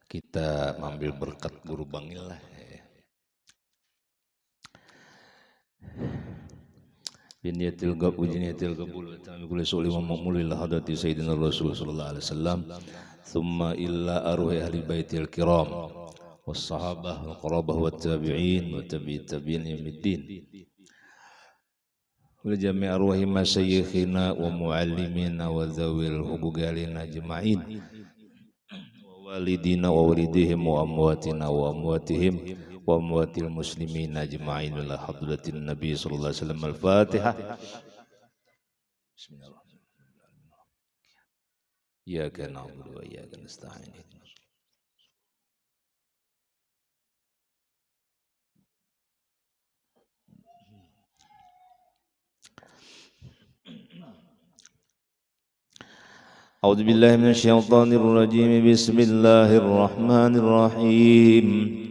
kita mengambil berkat guru Bangil lah. Biniyatil gab ujiniyatil qabul wa kulli su'li wa ma'mulil hadati sayyidina Rasul sallallahu alaihi wasallam thumma illa arwah ahli baitil kiram was sahabah wal qarabah wat tabi'in wa tabi'it tabi'in yaumiddin wa jami' arwahi masyayikhina wa muallimina wa zawil huquqalina ajma'in wa walidina wa walidihim wa amwatina wa amwatihim wa amwatil muslimin ajma'in ila hadratin nabi sallallahu alaihi wasallam al-fatihah. Bismillahirrahmanirrahim. Iyyaka na'budu wa iyyaka nasta'in. A'udzu billahi minasyaitonir rajim. Bismillahirrahmanirrahim.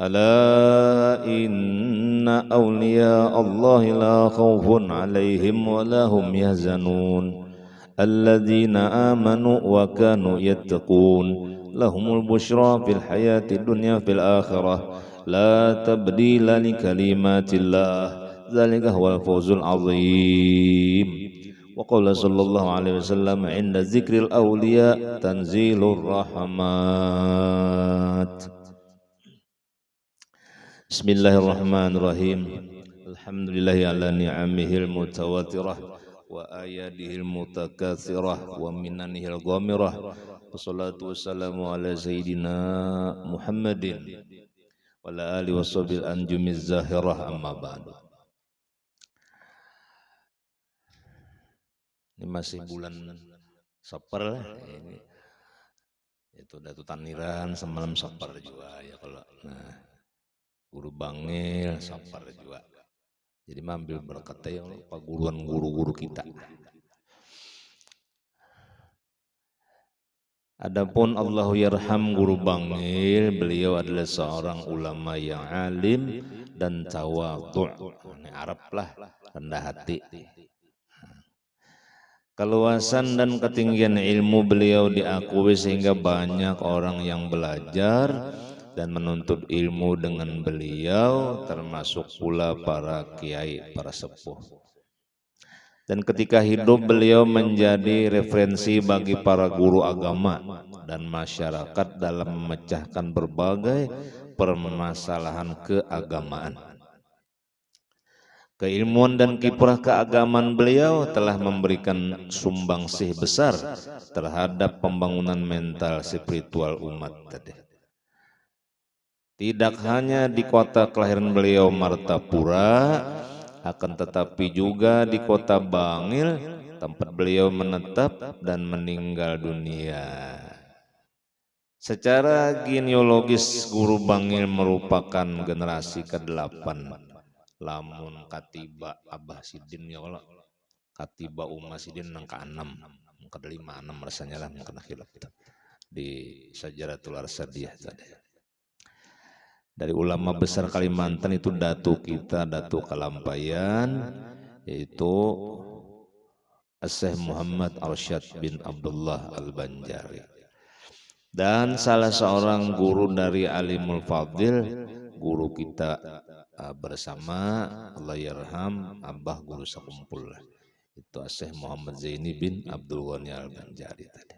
Ala inna awliya Allah la khawfun alaihim wa lahum yahzanun alladzina amanu wa kanu yattaqun lahumul bushra fil hayati dunya fil akhirah la tabdila li kalimatillah dzalika huwal fawzul azim. Wa qala sallallahu alaihi wasallam inda zikril awliya tanzilur rahmat. Bismillahirrahmanirrahim. Alhamdulillahi ala ni'amihil mutawatirah wa ayadihil mutakatsirah wa minanihil ghamirah. Wassalatu wassalamu ala sayyidina Muhammadin wa ala alihi washabil anjumiz zahirah amma ba'du. Ini masih bulan Safar lah ini. Itu Datu Taniran semalam Safar juga ya kalau. Nah, Guru Bangil Safar juga. Jadi ambil berkatnya yang paguruan guru-guru kita. Adapun Allahu yarham Guru Bangil, beliau adalah seorang ulama yang alim dan tawadhu'. Ini Arab lah, rendah hati. Keluasan dan ketinggian ilmu beliau diakui sehingga banyak orang yang belajar dan menuntut ilmu dengan beliau, termasuk pula para kiai, para sepuh. Dan ketika hidup beliau menjadi referensi bagi para guru agama dan masyarakat dalam memecahkan berbagai permasalahan keagamaan. Keilmuan dan kiprah keagamaan beliau telah memberikan sumbangsih besar terhadap pembangunan mental spiritual umat tadi. Tidak hanya di kota kelahiran beliau Martapura, akan tetapi juga di kota Bangil, tempat beliau menetap dan meninggal dunia. Secara genealogis Guru Bangil merupakan generasi ke-8. Lamun Katiba Abah Sidin ya Allah, Katiba Umar Sidin yang ke-6, ke-5, 6 rasanya lah kena khilaf di Sajaratul Arsadiyah tadi. Dari ulama besar Kalimantan itu datu kita, datu Kalampayan, yaitu Syekh Muhammad Arsyad bin Abdullah Al-Banjari. Dan salah seorang guru dari Alimul Fadil, guru kita bersama, Allah yarham, Abah guru sakumpul. Itu Syekh Muhammad Zaini bin Abdul Ghani Al-Banjari tadi.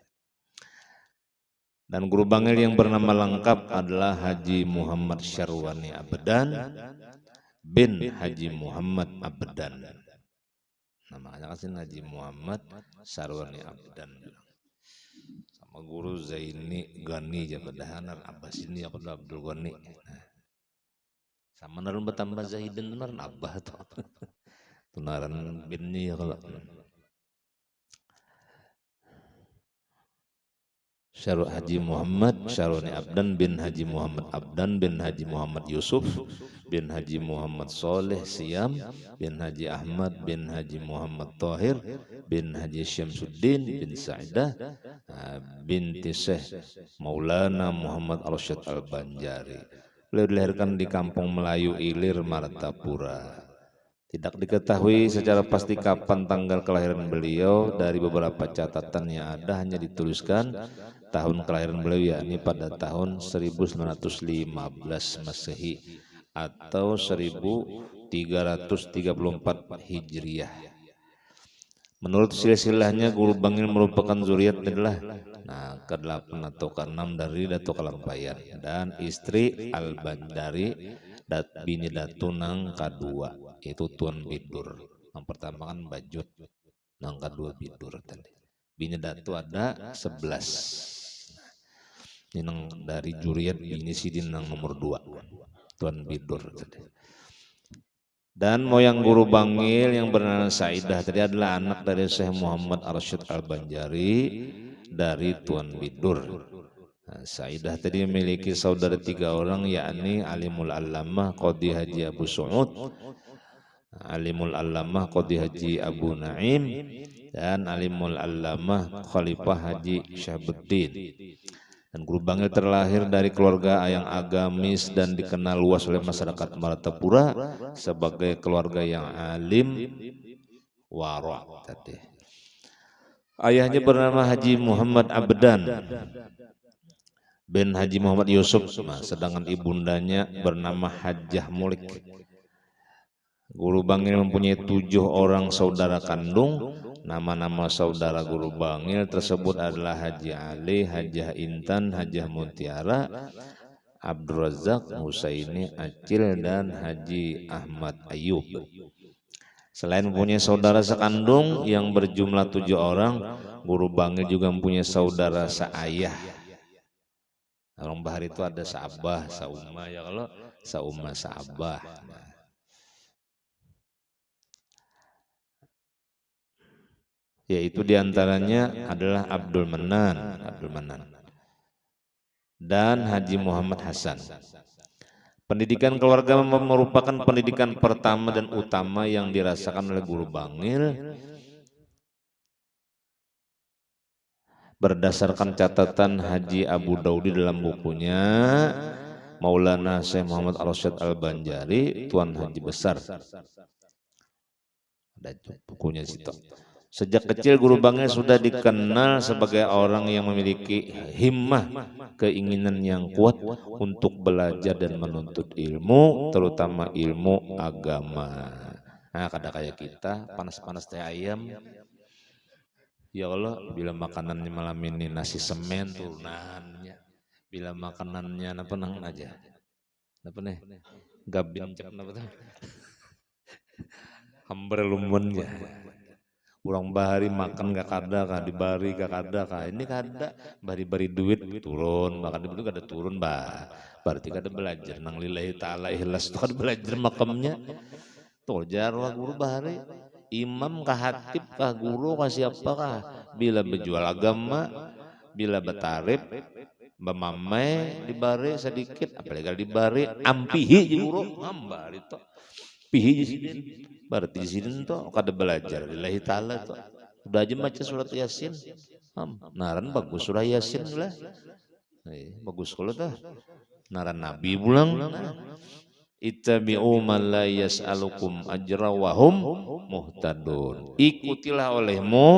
Dan Guru Bangil yang bernama lengkap adalah Haji Muhammad Syarwani Abdan bin Haji Muhammad Abdan. Namanya kan Haji Muhammad Syarwani Abdan. Sama Guru Zaini Ghani Jabadahanan Abbas ini apa Abdul Ghani. Sama naran bertambah Zahidin naran Abbah tuh. Tunaran binni ya kalau. Syarul Haji Muhammad Syarwani Abdan bin Haji Muhammad Abdan bin Haji Muhammad Yusuf bin Haji Muhammad Soleh Siam bin Haji Ahmad bin Haji Muhammad Tahir bin Haji Syamsuddin bin Sa'idah binti Syekh Maulana Muhammad Arsyad Al-Banjari. Beliau dilahirkan di Kampung Melayu Ilir, Martapura. Tidak diketahui secara pasti kapan tanggal kelahiran beliau. Dari beberapa catatan yang ada hanya dituliskan tahun kelahiran beliau yakni pada tahun 1915 Masehi atau 1334 Hijriah. Menurut silsilahnya Guru Bangil merupakan zuriat adalah ke-8 atau ke-6 dari Datuk Kalampayan dan istri Al-Bandari bini Datu nang kedua itu Tuan Bidur. Yang pertama kan Bajut, nang kedua Bidur tadi. Bini Datu ada 11. Ini nang dari zuriat bini Sidin nang nomor 2 Tuan Bidur tadi. Dan moyang Guru Bangil yang bernama Saidah tadi adalah anak dari Syekh Muhammad Arsyad Al-Banjari dari Tuan Bidur. Saidah tadi memiliki saudara 3 orang yakni Alimul Allamah Qadhi Haji Abu Su'ud, Alimul Allamah Qadhi Haji Abu Naim, dan Alimul Allamah Khalifah Haji Syahabuddin. Dan Guru Bangil terlahir dari keluarga yang agamis dan dikenal luas oleh masyarakat Martapura sebagai keluarga yang alim wara. Ayahnya bernama Haji Muhammad Abdan bin Haji Muhammad Yusuf, sedangkan ibundanya bernama Hajjah Mulik. Guru Bangil mempunyai 7 orang saudara kandung. Nama-nama saudara Guru Bangil tersebut adalah Haji Ali, Hajjah Intan, Hajjah Mutiara, Abdul Razak, Husaini, Acil, dan Haji Ahmad Ayub. Selain mempunyai saudara sekandung yang berjumlah 7 orang, Guru Bangil juga mempunyai saudara seayah. Orang bahar itu ada seabah, seumah ya, kalau seumah seabah. Yaitu diantaranya adalah Abdul Manan dan Haji Muhammad Hasan. Pendidikan keluarga merupakan pendidikan pertama dan utama yang dirasakan oleh Guru Bangil. Berdasarkan catatan Haji Abu Daudi dalam bukunya Maulana Syekh Muhammad Arsyad Al-Banjari, Tuan Haji Besar. Ada bukunya situ. Sejak kecil Guru Bangil sudah dikenal sebagai orang yang memiliki himmah, keinginan yang kuat untuk belajar dan menuntut ilmu, terutama ilmu agama. Nah, kadang kayak kita panas-panas teh ayam. Ya Allah, bila makanannya malam ini nasi semen turunannya, bila makanannya apa nang aja, apa nih, gabin cep apa tuh, hambar lumunnya. Urang bahari makan gak kada kah, dibari gak kada kah, ini kada, bari-bari duit turun, makan itu kada turun bah, berarti kada belajar nang lillahi ta'ala ikhlas itu kada belajar makamnya. Tuh jarwa Guru bahari, imam kah hatib kah guru kah siapa kah, bila berjual agama, bila betarib, bamamai dibari sedikit, apalagi kalau dibari ampihi guru, hamba itu. Pihi Sidin, berarti Sidin tuh kada belajar lillahi ta'ala tuh. Udah aja baca surat Yasin. Naran bagus surah Yasin lah. Bagus kalau tuh. Naran Nabi pulang. Ittabi'u man la yas'alukum ajra wa hum muhtadun. Ikutilah olehmu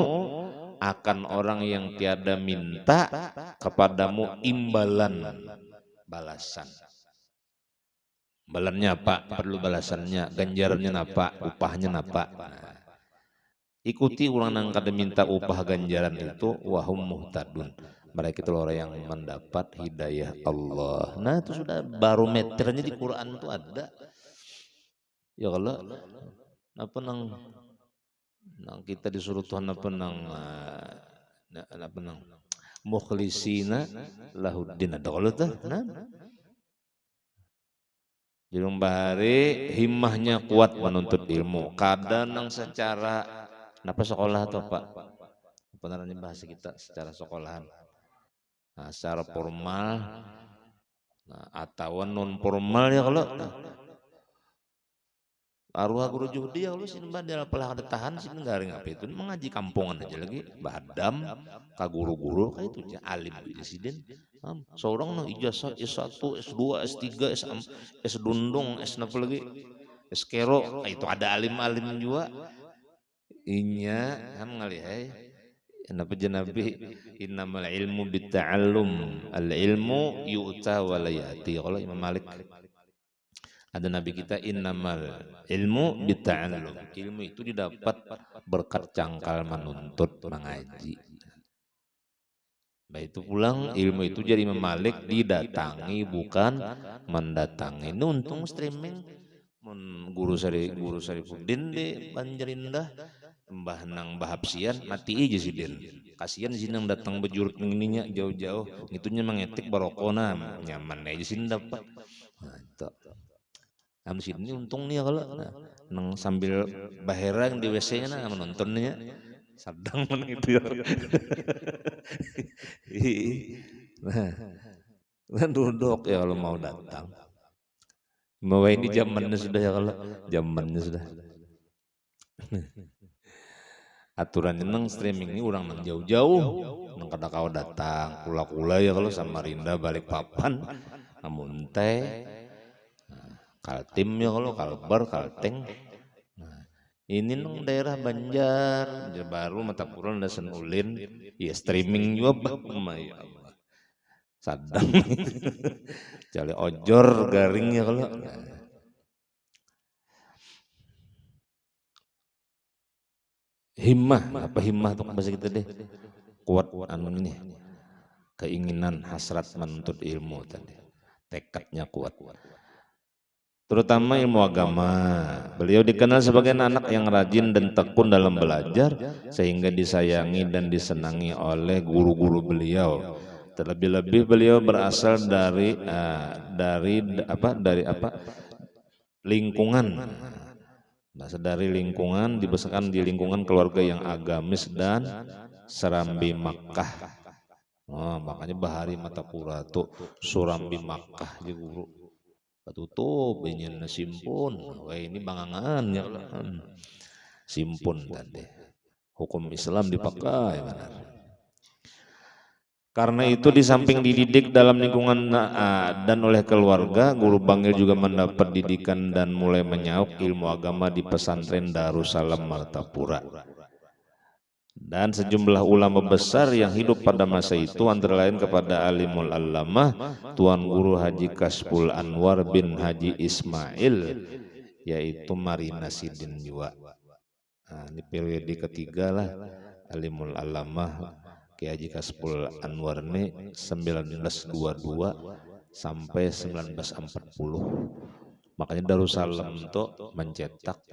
akan orang yang tiada minta kepadamu imbalan balasan. Balannya apa? Perlu balasannya, ganjarannya apa? Upahnya apa? Nah, ikuti orang yang kada minta upah ganjaran itu, wahum muhtadun. Mereka itu orang yang mendapat hidayah Allah. Nah itu sudah barometernya di Quran itu ada. Ya kalau apa nang kita disuruh Tuhan apa nang mukhlisina lahuddin ada kalau tuh. Nah. Jadi bahari himmahnya kuat menuntut ilmu. Kadang nang secara apa sekolah atau Pak? Benarannya bahasa kita secara sekolahan. Nah, secara formal, atau non formal ya kalau. Arwah guru judi ya kalau sini bandel pelah ada tahan sini garing apa itu mengaji kampungan aja lagi badam ka guru-guru kayak itu alim presiden seorang no ijazah S1 S2 S3 S dundung S apa lagi S kero itu ada alim-alim juga inya kan ngalih Nabi Nabi innamal ilmu bitta'allum, al ilmu yu'ta wa la ya'ti. Kalau Imam Malik ada nabi kita innamal ilmu bitta'allum. Ilmu itu didapat berkat cangkal menuntut mengaji. Baik itu pulang ilmu itu jadi Imam Malik didatangi bukan mendatangi. Ini untung streaming guru Sarifuddin di Banjarindah Mbah Nang Bahabsian mati aja sih Den. Kasihan sih nang datang bejurut ininya jauh-jauh. Itunya mengetik barokona nyaman aja sih dapat. Nah, itu. Am sini untung nih kalau nang sambil baherang di WC-nya nah menontonnya sadang menang itu ya. Nah, duduk ya kalau mau datang. Mau ini zamannya sudah ya kalau zamannya sudah. Aturan nang streaming ini orang nang jauh-jauh nang kada kau datang kula-kula ya kalau Samarinda Balikpapan namun teh Kaltim ya kalau Kalbar Kalteng nah, ini nang daerah Banjar baru mata kurang dan Senulin ya streaming juga ya Allah sadang jali ojor garing ya kalau himmah, apa himmah tuh bahasa kita deh kuat anu ini keinginan hasrat menuntut ilmu tadi tekadnya kuat terutama ilmu agama. Beliau dikenal sebagai anak yang rajin dan tekun dalam belajar sehingga disayangi dan disenangi oleh guru-guru beliau. Terlebih-lebih beliau berasal dari lingkungan. Dari lingkungan dibesarkan di lingkungan keluarga yang agamis dan Serambi Makkah. Oh, makanya Bahari Matapura tuh Surambi Makkah je guru. Patutup ingin simpun. Wah ini bangangan ya simpun tadi. Hukum Islam dipakai benar. Karena itu di samping dididik dalam lingkungan dan oleh keluarga, Guru Bangil juga mendapat didikan dan mulai menyauk ilmu agama di pesantren Darussalam Martapura. Dan sejumlah ulama besar yang hidup pada masa itu antara lain kepada Alimul Allamah Tuan Guru Haji Kasbul Anwar bin Haji Ismail yaitu Marina Sidin juga. Nah, ini periode ketiga lah Alimul Allamah Ki Haji Kasbul Anwar ini 1922 sampai 1940. Makanya Darussalam itu mencetak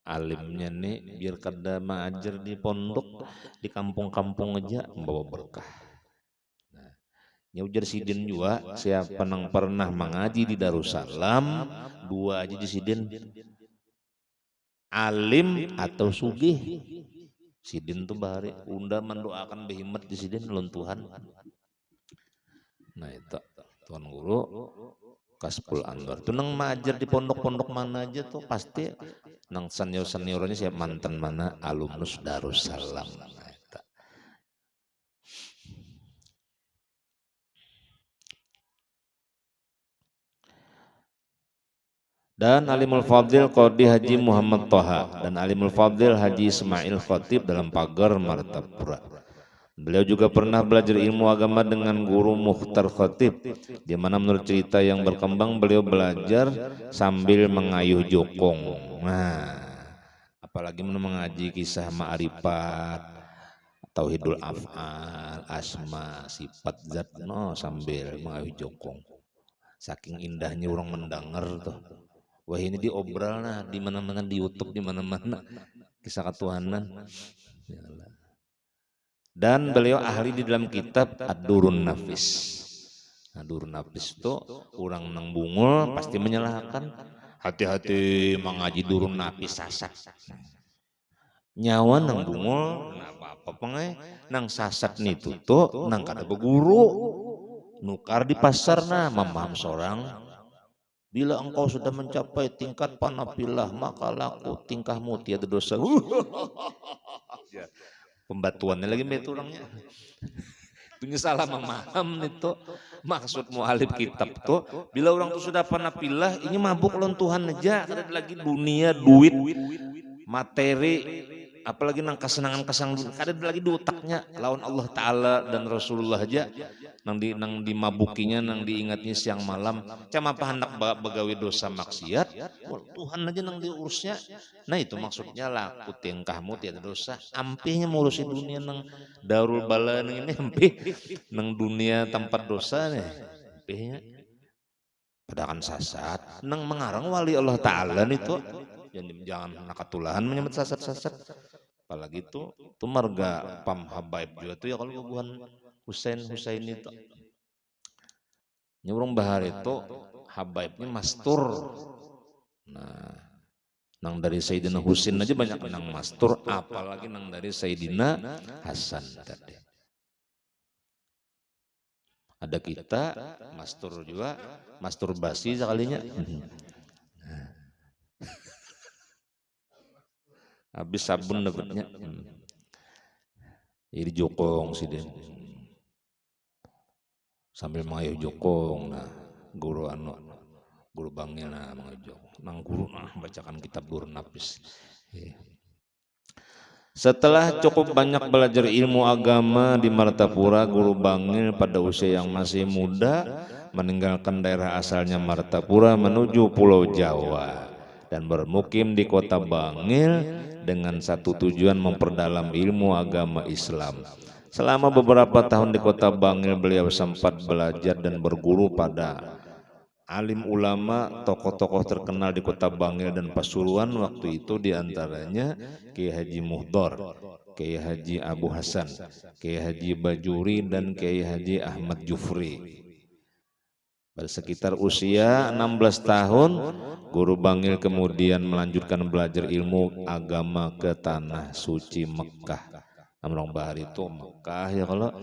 alimnya nih biar kada mengajar di pondok di kampung-kampung aja membawa berkah. Nah, nyujar Sidin juga siapa nang pernah mengaji di Darussalam dua aja di Sidin alim atau sugih. Sidin tuh bahari unda mendoakan behimat di Sidin lawan Tuhan. Nah itu Tuan Guru Kasbul Anwar tuh nang mengajar di pondok-pondok mana aja tuh pasti nang senior-seniornya siap mantan mana alumnus Darussalam. Nah, itu. Dan Alimul Fadil Qadi Haji Muhammad Toha dan Alimul Fadil Haji Ismail Khatib dalam pagar Martapura. Beliau juga pernah belajar ilmu agama dengan Guru Mukhtar Khatib, di mana menurut cerita yang berkembang beliau belajar sambil mengayuh jokong. Nah, apalagi mengaji kisah ma'rifat, tauhidul af'al, asma, sifat zat, no sambil mengayuh jokong. Saking indahnya orang mendengar tuh. Wah ini diobral nah di mana-mana di YouTube di mana-mana kisah ketuhanan. Dan beliau ahli di dalam kitab Ad-Durun Nafis. Nah, Durun Nafis itu orang nang bungul pasti menyalahkan. Hati-hati mengaji Durun Nafis sasat. Nyawa nang bungul, nah apa pengai nang sasat nih tuh nang kada beguru. Nukar di pasar nah memaham seorang. Bila engkau sudah mencapai tingkat panapilah maka laku tingkahmu tiada dosa. Pembatuannya lagi betul orangnya. Itu salah memaham itu maksud mu'alif kitab tuh. Bila orang tuh sudah panapilah ini mabuk lawan Tuhan aja. Ada lagi dunia, duit, materi, apalagi nang kesenangan kesang kada lagi di otaknya lawan Allah Ta'ala dan Rasulullah aja nang dimabukinya nang diingatnya siang malam cama apa hendak begawi dosa maksiat Tuhan aja nang diurusnya. Nah itu maksudnya lah ku tingkahmu tiada dosa ampihnya ngurusi dunia nang darul bala ini ampih nang dunia tempat dosa nih ampihnya padahal sasat nang mengarang wali Allah Ta'ala nih tuh jangan nakatulahan menyebut sasat-sasat apalagi itu marga Pam Habaib juga tuh ya kalau bukan Husain itu nyurung bahar itu Habaibnya mastur. Nah nang dari Sayyidina Husain aja banyak nang mastur apalagi nang dari Sayyidina Hasan tadi ada kita mastur juga masturbasi sekalinya habis sabun dapatnya jadi jokong sih deh sambil mengayuh jokong nah guru bangnya nah mengayuh nang guru nah bacakan kitab Burnapis. Setelah cukup banyak belajar ilmu agama di Martapura, Guru Bangil pada usia yang masih muda meninggalkan daerah asalnya Martapura menuju Pulau Jawa dan bermukim di kota Bangil dengan satu tujuan memperdalam ilmu agama Islam. Selama beberapa tahun di kota Bangil beliau sempat belajar dan berguru pada alim ulama, tokoh-tokoh terkenal di kota Bangil dan Pasuruan waktu itu diantaranya Kiai Haji Muhdor, Kiai Haji Abu Hasan, Kiai Haji Bajuri dan Kiai Haji Ahmad Jufri. Pada sekitar usia 16 tahun, Guru Bangil kemudian melanjutkan belajar ilmu agama ke tanah suci Mekah. Amrong Bahar itu Mekah ya kalau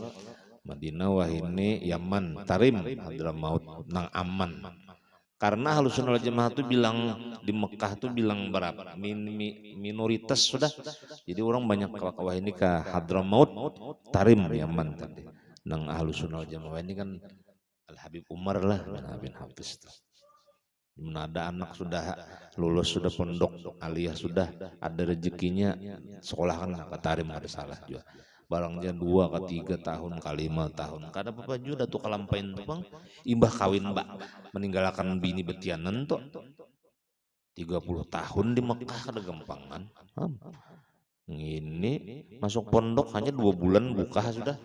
Madinah wahini Yaman Tarim Hadramaut nang aman karena Ahlussunnah wal Jamaah itu bilang di Mekah tuh bilang berapa minoritas sudah jadi orang banyak wah ini ke Hadramaut Tarim Yaman tadi nang Ahlussunnah wal Jamaah ini kan Al Habib Umar lah bin Hafiz mana ada anak sudah lulus sudah pondok aliyah sudah ada rezekinya sekolah kan ke Tarim ada salah juga barangnya 2 ke 3 tahun ke 5 tahun kada apa juga tuh kalampain tuh bang imbah kawin mbak meninggalkan bini betianan tuh 30 tahun di Mekah kada gampangan ini masuk pondok hanya 2 bulan buka sudah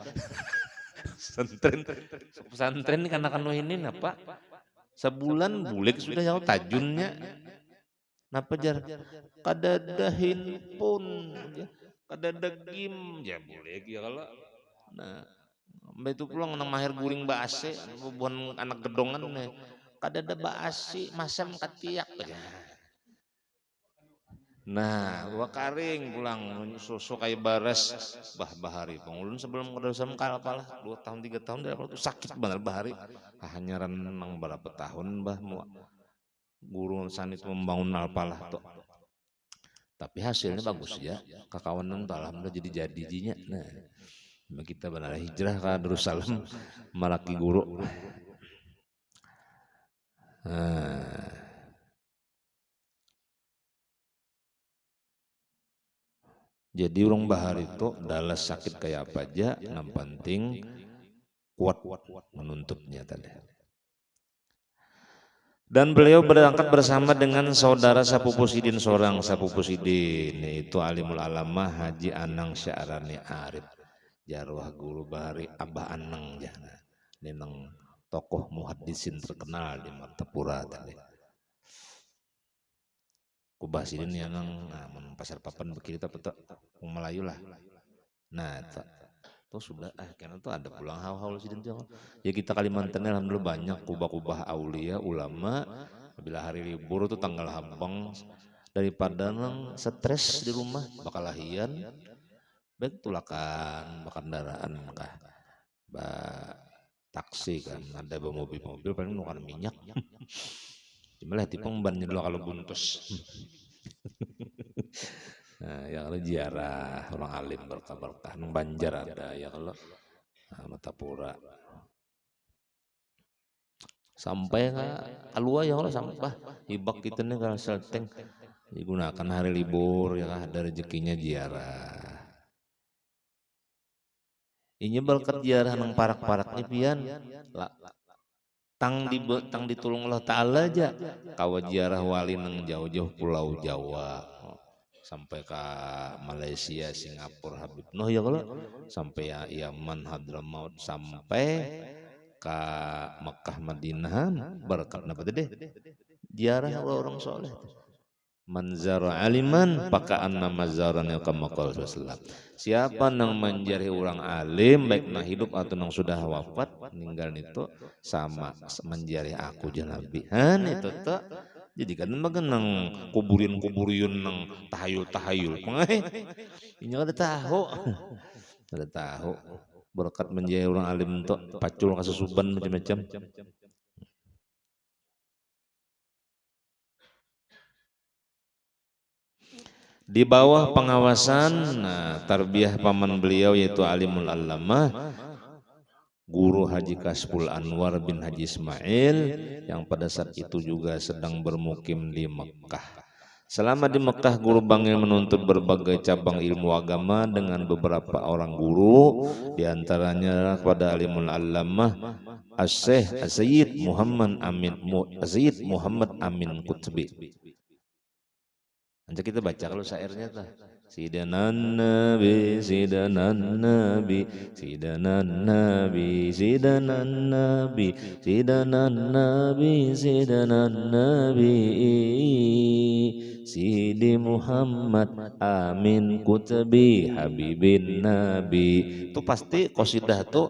pesantren kan akan ini apa sebulan bulik sudah yang tajunnya napa jar kada dahin pun kada dagim ya boleh ya kalau nah mbak itu pulang nang mahir guring baase bukan anak gedongan nih kada ada baase masam katiak nah gua karing pulang susu kayak baras bahari pengulun sebelum kedosam kalah 2 tahun 3 tahun dari itu sakit banget bahari hanya renang berapa tahun bah mau guru sanit membangun alpalah tuh tapi hasilnya bagus ya kakawanan tuh alhamdulillah jadi jinya nah kita benar hijrah ke Darussalam malaki guru jadi orang bahar itu dalam sakit kayak apa aja yang penting kuat menuntutnya tadi. Dan beliau berangkat bersama dengan saudara Sapupu Sidin seorang Sapupu Sidin yaitu alimul alamah Haji Anang Sya'rani Arif jarwah guru bahari Abah Anang jana neneng tokoh muhaddisin terkenal di Martapura tadi kubah Sidin yang nang pasar papan bekiri tapi Melayu lah nah tuh sudah karena tuh ada pulang hal-hal Sidin ya kita Kalimantan alhamdulillah banyak kubah-kubah aulia ulama bila hari libur tuh tanggal habang daripada nang stres di rumah bakal lahian baik tulakan kendaraan kah taksi kan ada mobil-mobil paling nukan minyak cuma lah tipe bannya dulu kalau buntus nah yang kalau ziarah orang alim berkah-berkah nang Banjar ada ya kalau Martapura sampai ke Alua ya kalau sampah hibak kita nih kalau selteng Digunakan hari libur ya ada rezekinya ziarah. Ini berkat ziarah nang parak-parak ni pian tang ditulung Allah Ta'ala aja kawa ziarah wali nang jauh-jauh pulau Jawa sampai ke Malaysia, Singapura, Habib Noh ya kalau sampai ya Yaman, Hadramaut sampai ke Mekah, Madinah berkat apa deh ziarah orang soleh. Manzara aliman pakaan nama zaranil kamakal Rasulullah. Siapa nang menjadi orang alim baik nang hidup atau nang sudah wafat meninggal itu sama menjadi aku janabi. Han itu tuh. Jadi kan nang kuburin nang tahayul. Ini ada tahu. Ada tahu. Berkat menjadi orang alim itu pacul kasusuban macam-macam. Di bawah pengawasan tarbiyah paman beliau yaitu Alimul Allamah Guru Haji Kasful Anwar bin Haji Ismail yang pada saat itu juga sedang bermukim di Mekah. Selama di Mekah Guru Bangil menuntut berbagai cabang ilmu agama dengan beberapa orang guru, diantaranya kepada Alimul Allamah As-Sayyid Muhammad Amin Qutbi. Nanti kita baca kalau syairnya tuh. Sidanan Nabi, Sidanan Nabi, Sidanan Nabi, Sidanan Nabi, Sidanan Nabi, Sidanan Nabi, Sidi Muhammad Amin Qutbi Habibin Nabi. Itu pasti qasidah tuh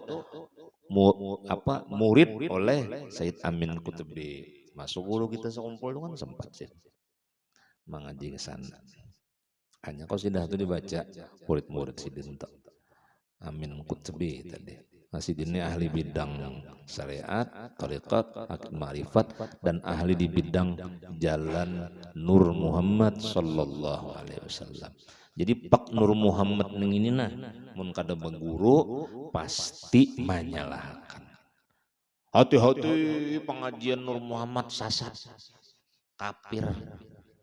murid oleh Sayyid Amin Qutbi. Masuk guru kita sekumpul itu kan sempat sih mengaji ke sana. Hanya qasidah itu dibaca murid-murid Sidin Amin Qutbi tadi. Sidin ini ahli bidang syariat, thariqat, hakikat ma'rifat dan ahli di bidang jalan Nur Muhammad sallallahu alaihi wasallam. Jadi Pak Nur Muhammad ning ini nah mun kada beguru pasti menyalahkan. Hati-hati pengajian Nur Muhammad sasat. Kafir.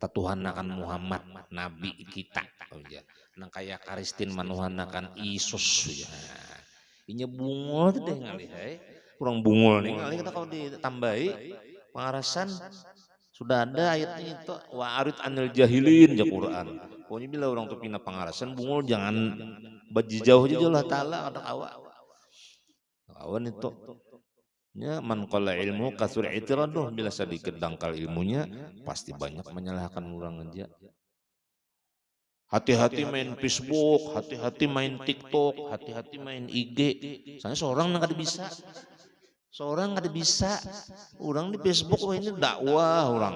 Tuhan akan Muhammad Nabi kita ya. Nang kayak Karistin manuhan akan Isus ya. Inya bungul deh ngali kurang bungul nih ngali kita kalau ditambahi pengarasan sudah ada ayatnya itu wa arid anil jahilin ya Quran. Pokoknya bila orang tuh pindah pengarasan bungul jangan bajijauh aja Allah Ta'ala ada kawan itu ya man qala ilmu kasur itiraduh bila sedikit dangkal ilmunya pasti banyak menyalahkan orang aja. Hati-hati main Facebook, hati-hati main TikTok, hati-hati main IG. Soalnya seorang nggak bisa. Seorang nggak bisa. Orang di Facebook wah ini dakwah orang.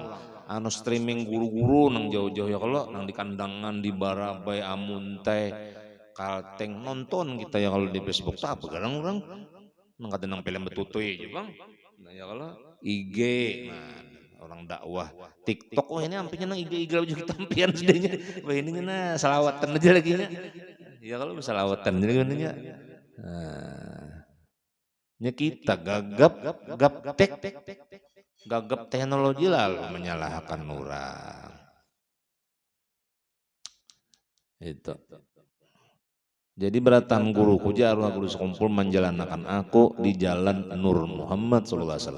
Anu streaming guru-guru nang jauh-jauh ya kalau nang di kandangan di Barabai Amun teh Kalteng nonton kita ya kalau di Facebook tak apa kadang orang nang kata nang film betutui aja bang. Nah ya kalau IG, nah orang dakwah TikTok, wah ini ampinya nang IG juga tampian sedihnya. Wah ini na salawatan aja lagi nya. Ya kalau salawatan jadi nya. Nya kita gagap teknologi lalu menyalahkan orang. Itu. Jadi beratan guruku jaruh guru sekumpul menjalankan aku di jalan Nur Muhammad SAW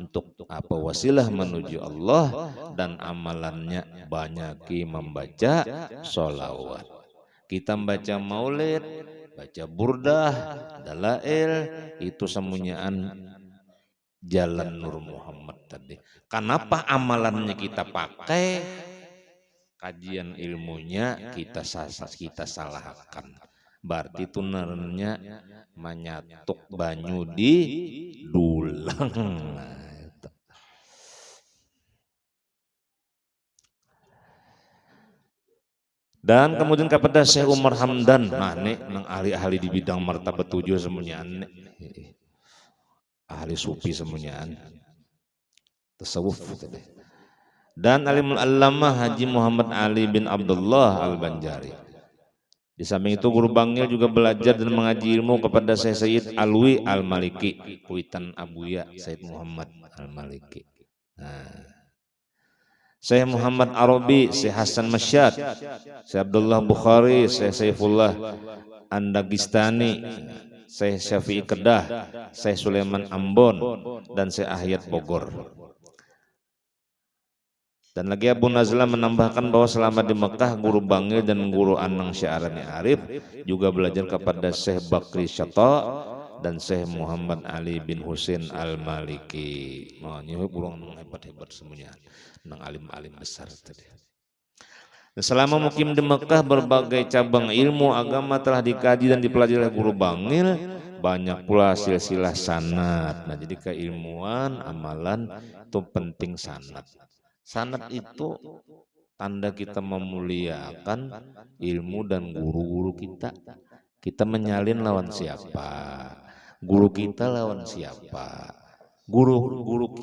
untuk apa wasilah menuju Allah dan amalannya banyaki membaca sholawat. Kita membaca maulid, baca burdah, dalail itu semuanyaan jalan Nur Muhammad tadi. Kenapa amalannya kita pakai? Kajian ilmunya kita salahkan. Berarti itu nernya menyatuk banyu di dulang. Dan kemudian kepada Syekh Umar Hamdan, nah nek nang ahli-ahli di bidang martabat 7 semuanya ahli sufi semuanya tasawuf tadi. Dan Alimul Allamah Haji Muhammad Ali bin Abdullah Al-Banjari. Di samping itu Guru Bangil juga belajar dan mengaji ilmu kepada Sayyid Alwi Al-Maliki, kuitan Abuya Sayyid Muhammad Al-Maliki. Nah. Syekh Muhammad Arabi, Syekh Hasan Masyad, Syekh Abdullah Bukhari, Syekh Saifullah Andagistani, Syekh Syafi'i Kedah, Syekh Sulaiman Ambon, dan Syekh Ahyat Bogor. Dan lagi Abu Nazla menambahkan bahwa selama di Mekah guru Bangil dan guru Anang Syarani Arif juga belajar kepada Syekh Bakri Syata dan Syekh Muhammad Ali bin Husain Al-Maliki. Oh, ini kurang hebat-hebat semuanya, nang alim-alim besar tadi. Dan selama mukim di Mekah berbagai cabang ilmu agama telah dikaji dan dipelajari oleh guru Bangil, banyak pula silsilah sanad. Nah, jadi keilmuan amalan itu penting sanad. Sanad itu tanda kita memuliakan ilmu dan guru-guru kita. Kita menyalin lawan siapa? Guru kita lawan siapa? Guru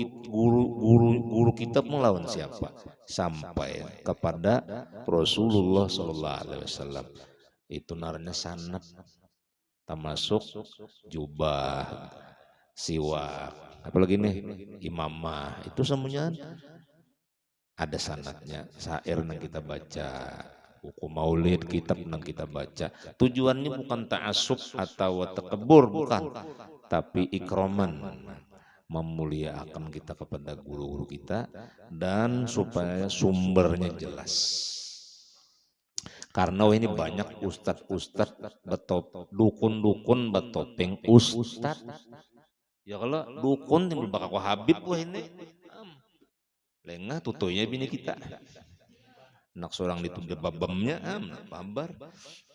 kita pun lawan siapa? Sampai kepada Rasulullah SAW. Itu namanya sanad, termasuk jubah, siwak, apalagi nih imamah, itu semuanya ada sanadnya. Syair yang kita baca, buku maulid, kitab yang kita baca, tujuannya bukan ta'assub atau takabur, bukan, tapi ikroman, memuliakan kita kepada guru-guru kita, dan supaya sumbernya jelas. Karena ini banyak ustad-ustad dukun-dukun bertopeng ustad. Ya kalau dukun timbul bakal Habib wah ini lengah tutoynya bini kita. Nak seorang dituduh babamnya babar.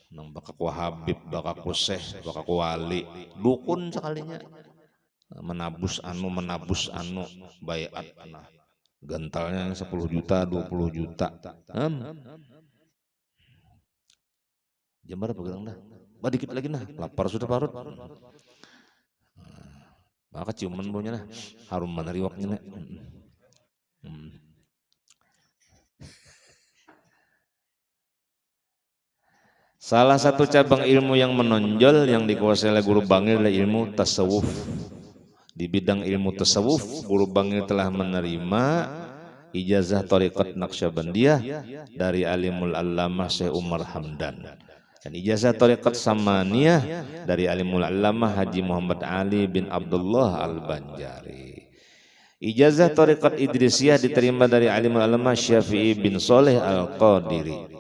Nang bakal Habib, bakal Syekh, bakal wali, dukun sekalinya. Menabus anu bayat nah. Gentalnya 10 juta, 20 juta. Jam berapa gelang dah? Bah dikit lagi nah, lapar sudah parut. Maka ciuman baunya nah, harum menariwaknya nah. Salah satu cabang ilmu yang menonjol yang dikuasai oleh guru Bangil adalah ilmu tasawuf. Di bidang ilmu tasawuf, guru Bangil telah menerima ijazah Thariqat Naqsyabandiyah dari Alimul Allamah Syekh Umar Hamdan, dan ijazah Thariqat Samaniyah dari Alimul Allamah Haji Muhammad Ali bin Abdullah Al-Banjari. Ijazah Thariqat Idrisiyah diterima dari Alimul Allamah Syafi'i bin Soleh Al-Qadiri.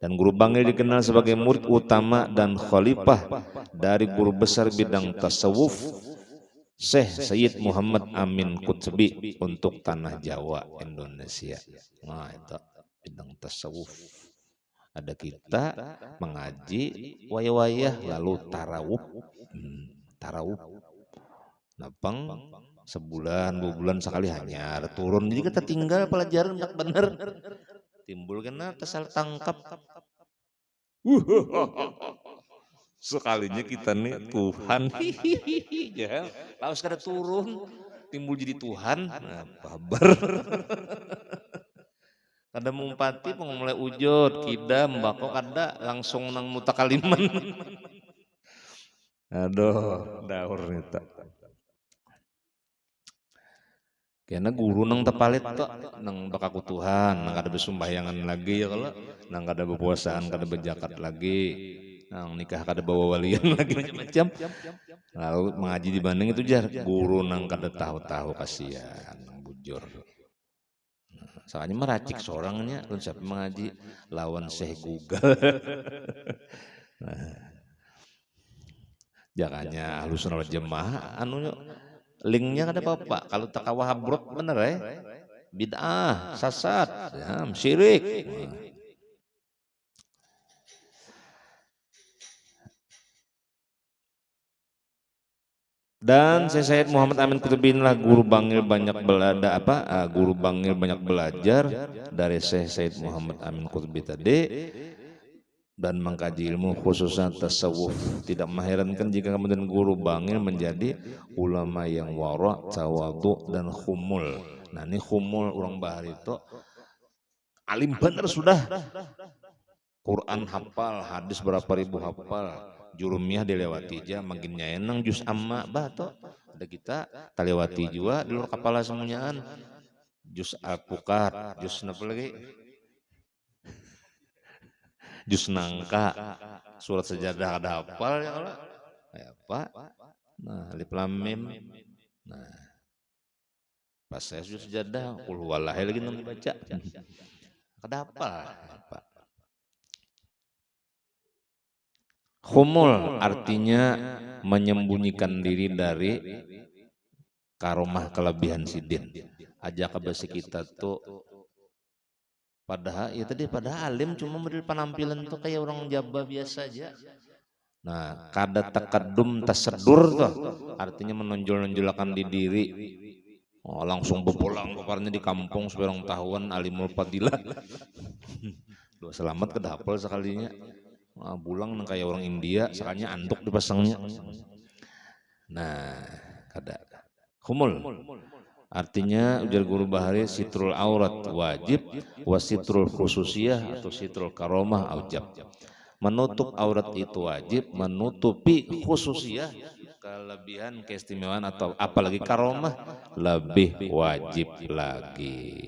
Dan guru Bangil dikenal sebagai murid utama dan khalifah dari guru besar bidang tasawuf Syekh Sayyid Muhammad Amin Qutbi untuk tanah Jawa Indonesia. Nah, itu bidang tasawuf. Ada kita mengaji wayah-wayah lalu tarawuf. Napang sebulan, 2 bulan sekali hanya turun. Jadi kita tinggal pelajaran yang benar. Timbul kena kesal tangkap. Sekalinya kita nih Tuhan. Ya, lalu sekadar turun timbul jadi Tuhan. Nah, babar. Kada mumpati pengumulai ujud, kidam, bako kada langsung nang mutakaliman. Aduh, daur nita. Karena guru nang tepalit tok nang bakaku Tuhan, nang kada bersumbayangan lagi ya kalau, nang kada berpuasaan, kada berzakat lagi, nang nikah kada bawa walian lagi macam-macam. Lalu mengaji di Bandung itu jar guru nang kada tahu-tahu kasihan, nang bujur. Soalnya meracik seorangnya, lu siapa mengaji lawan Syekh Google. Jangannya halus nol jemaah, anunya linknya ada apa? Kalau tak wahabrot bener ya, bid'ah, sesat, ya, syirik. Dan Syekh Muhammad Amin Qutbi inilah guru Bangil banyak belajar dari Syekh Said Muhammad Amin Qutbi tadi dan mengkaji ilmu khususnya tasawuf. Tidak mengherankan jika kemudian guru Bangil menjadi ulama yang wara', tawadhu dan khumul. Nah ini khumul orang bahar itu alim bener sudah. Quran hafal, hadis berapa ribu hafal. Jurumiyah dilewati aja, makin nyenang jus amma bato. Ada kita talewati juga di luar kepala semuanyaan. jus alpukat, jus apa lagi? Jus nangka, surat sejadah ada hafal ya Allah. Ya, Pak. Nah, alif lam mim. Nah, pas saya jus sejadah, qul huwallahu lagi nang dibaca. Ada hafal, Pak. Humul artinya menyembunyikan diri dari karomah kelebihan sidin. Ajak ke kita tuh padahal ya tadi pada alim cuma model penampilan tuh kayak orang Jawa biasa aja. Nah, kada takadum tasedur tuh artinya menonjol-nonjolakan di diri. Oh, langsung bepulang paparnya di kampung supaya orang tahuan alimul fadilah. Doa selamat kedapel sekalinya. Bulang kayak orang India, sekalinya anduk dipasangnya. Nah, kada. Humul. Artinya ujar guru Bahari sitrul aurat wajib, wasitrul khususiyah atau sitrul karomah aujab. Menutup aurat itu wajib, menutupi khususiyah kelebihan keistimewaan atau apalagi karomah lebih wajib lagi.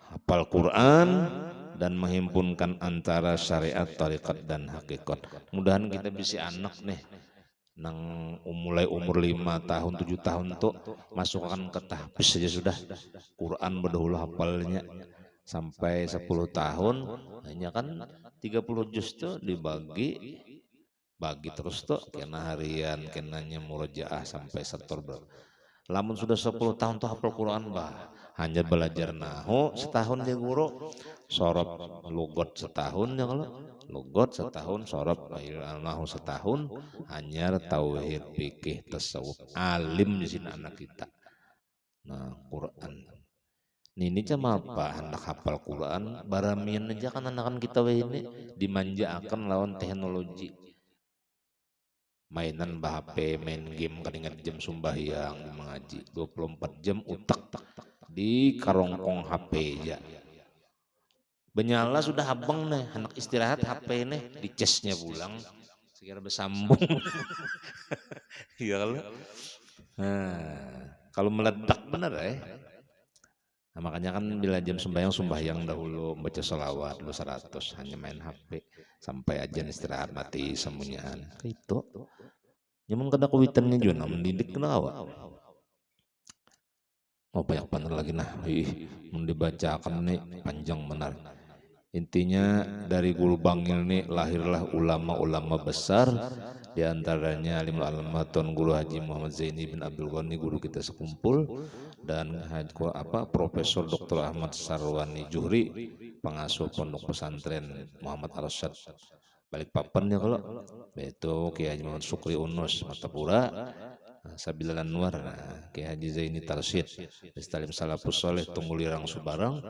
Hafal Quran dan menghimpunkan antara syariat, tarikat dan hakikat. Mudahan kita bisa anak nih nang mulai umur 5 tahun 7 tahun tuh masukkan ke tahfiz saja sudah Quran berdahulu hafalnya sampai 10 tahun hanya kan 30 juz tuh dibagi terus tuh kena harian kenanya murojaah sampai setor lamun sudah 10 tahun tuh hafal Quran bah hanya belajar nahu setahun dia guru sorab lugot setahun ya kalau lugot setahun sorab nahu setahun hanya tauhid fikih tasawuf alim di sini anak kita. Nah Quran ini cuma apa hendak hafal Quran baramian aja kan anak-anak kita ini dimanjakan lawan teknologi mainan HP, main game kadang jam sembahyang di mengaji 24 jam utak di karongkong HP aja. Benyala sudah abang nih, anak istirahat HP nih di casnya pulang, sekira bersambung. Iya kalau. Nah, kalau meledak bener ya. Nah, makanya kan bila jam sembahyang dahulu baca sholawat lu 100 hanya main HP sampai ajan istirahat mati sembunyian. Itu. Nyamun kada kuwitannya juga mendidik kenapa? Oh banyak benar lagi nah, dibacakan nih panjang benar. Intinya dari guru Bangil nih lahirlah ulama-ulama besar, diantaranya alim ulama Tuan Guru Haji Muhammad Zaini bin Abdul Ghani guru kita sekumpul dan Profesor Dr. Ahmad Sarwani Juhri pengasuh pondok pesantren Muhammad Arsyad Balikpapan ya kalau itu Kiai Haji Muhammad Sukri Unus Matapura. Sabila Anwar, Kiai Haji Zaini Tarsyid, Istalim Salafus Soleh Tunggulirang Subarang,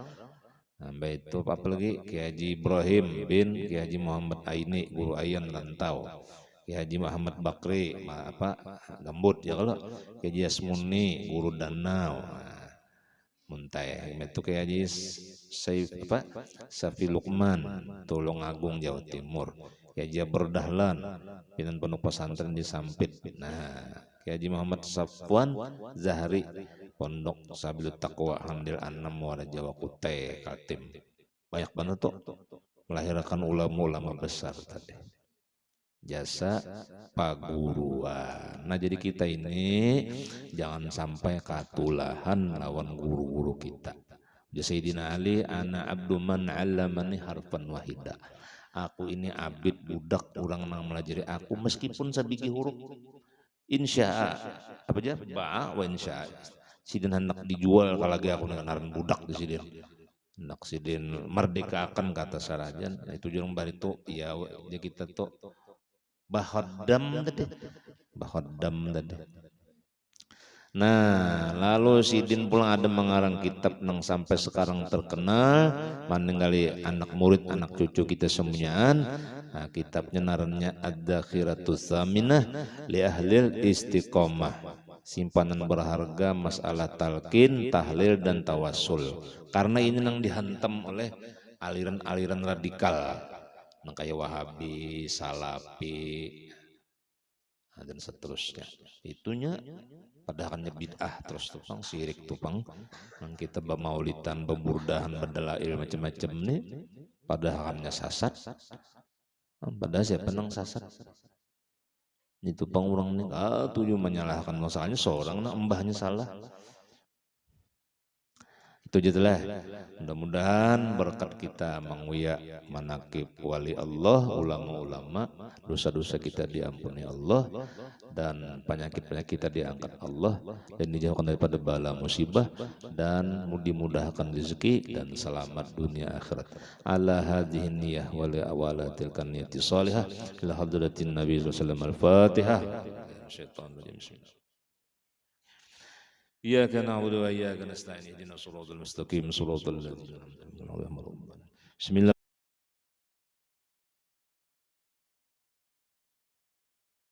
sampai itu apa lagi Kiai Haji Ibrahim bin Kiai Haji Muhammad Aini Guru Ayan Lantau, Kiai Haji Muhammad Bakri Gambut ya kalau Kiai Haji Asmuni Guru Danau, Muntai itu Kiai Haji Safi Lukman Tulungagung Jawa Timur, Kiai Haji Berdahlan Pinan Pondok Pesantren di Sampit. Nah Kiai Haji Muhammad Safwan Zahri Pondok Sabilut Taqwa Hamdil Annam Muara Jawa Kutai Kaltim. Banyak banget tuh melahirkan ulama-ulama besar tadi. Jasa paguruan. Nah jadi kita ini jangan sampai katulahan lawan guru-guru kita. Sayyidina Ali ana abdu man 'allamani harfan wahida. Aku ini abid budak orang nang melajari aku meskipun sabigi huruf. Insya apa aja ba wa insya sidin hendak dijual kalau lagi aku ngaran budak di sidin hendak sidin merdeka akan kata sarajan itu jurang bari itu ya kita tuh bahodam tadi nah lalu sidin pulang ada mengarang kitab nang sampai sekarang terkenal meninggali anak murid anak cucu kita semuanya. Nah, kitabnya narannya Ad-Dakhiratus Tsaminah li Ahlil Istiqomah. Simpanan berharga masalah talqin, tahlil dan tawassul. Karena ini nang dihantam oleh aliran-aliran radikal. Nang kayak Wahabi, Salafi, dan seterusnya. Itunya padahalnya bid'ah terus tupang syirik tupang nang kita bamaulitan beburdahan bedalail macam-macam nih padahalnya sasat. Padahal siapa nang sasat itu pengurang nih tujuh menyalahkan masalahnya seorang nah embahnya salah. Itu jadilah mudah-mudahan berkat kita menguyak manakib wali Allah, ulama-ulama, dosa-dosa kita diampuni Allah dan penyakit-penyakit kita diangkat Allah dan dijauhkan daripada bala musibah dan dimudahkan rezeki dan selamat dunia akhirat. Ala hadhihi niyyah wa li awalatil niyati salihah ila hadratin nabi sallallahu alaihi wasallam al-fatihah. Syaitanir rajim. إياك نعبد وإياك نستعين اهدنا الصراط المستقيم صراط الذين أنعمت عليهم غير المغضوب عليهم. بسم الله